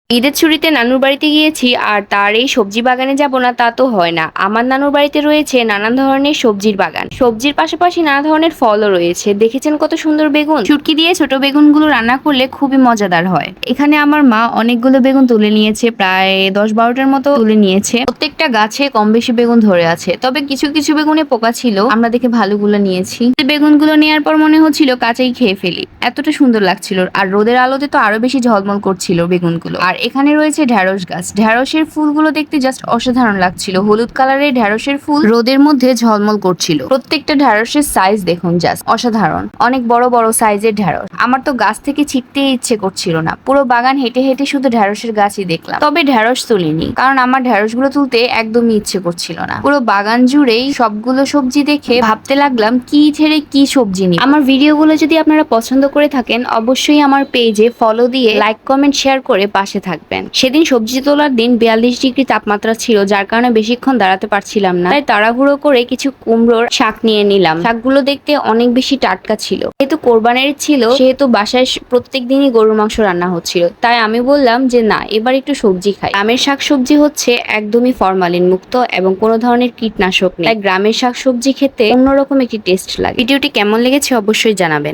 ঈদের ছুটিতে নানুর বাড়িতে গিয়েছি আর তার এই সবজি বাগানে যাব না তা তো হয় না। আমার নানুর বাড়িতে রয়েছে নানান ধরনের সবজির বাগান, সবজির পাশাপাশি নানা ধরনের ফলও রয়েছে। দেখেছেন কত সুন্দর বেগুন, শুটকি দিয়ে ছোট বেগুনগুলো রান্না করলে খুবই মজাদার হয়। এখানে আমার মা অনেকগুলো বেগুন তুলে নিয়েছে, প্রায় 10-12টার মতো তুলে নিয়েছে। প্রত্যেকটা গাছে কম বেশি বেগুন ধরে আছে, তবে কিছু কিছু বেগুনে পোকা ছিল, আমরা দেখে ভালোগুলো নিয়েছি। বেগুনগুলো নেওয়ার পর মনে হচ্ছিল কাঁচাই খেয়ে ফেলি, এতটা সুন্দর লাগছিল। আর রোদের আলোতে তো আরো বেশি ঝলমল করছিল বেগুনগুলো। আর এখানে রয়েছে ঢ্যাঁড়স গাছ, ঢ্যাঁড়সের ফুলগুলো দেখতে জাস্ট অসাধারণ লাগছিল। হলুদ কালারের ঢ্যাঁড়সের ফুল রোদের মধ্যে ঝলমল করছিল। প্রত্যেকটা ঢ্যাঁড়সের সাইজ দেখুন, জাস্ট অসাধারণ, অনেক বড় বড় সাইজের ঢ্যাঁড়স। আমার তো গাছ থেকে ছিটতে ইচ্ছে করছিল না, পুরো বাগান হেঁটে হেঁটে শুধু ঢ্যাঁড়সের গাছই দেখলাম। তবে ঢ্যাঁড়স তুলিনি, কারণ আমার ঢ্যাঁড়সগুলো তুলতে একদমই ইচ্ছে করছিল না। পুরো বাগান জুড়েই সবগুলো সবজি দেখে ভাবতে লাগলাম কি ছেড়ে কি সবজি নিই। আমার ভিডিওগুলো যদি আপনারা পছন্দ করে থাকেন, অবশ্যই আমার পেজে ফলো দিয়ে লাইক কমেন্ট শেয়ার করে পাশে থাকবেন। সেদিন সবজি তোলার দিন 42 ডিগ্রি তাপমাত্রা ছিল, যার কারণে বেশিক্ষণ দাঁড়াতে পারছিলাম না, তাই তাড়াহুড়ো করে কিছু কুমড়োর শাক নিয়ে নিলাম। শাকগুলো দেখতে অনেক বেশি টাটকা ছিল। যেহেতু কোরবানের ছিল, সেহেতু বাসায় প্রত্যেক দিনই গরুর মাংস রান্না হচ্ছিল, তাই আমি বললাম যে না, এবার একটু সবজি খাই। গ্রামের শাক সবজি হচ্ছে একদমই ফরমালিন মুক্ত এবং কোনো ধরনের কীটনাশক নেই, তাই গ্রামের শাক সবজি খেতে অন্যরকম একটি টেস্ট লাগে। ভিডিওটি কেমন লেগেছে অবশ্যই জানাবেন।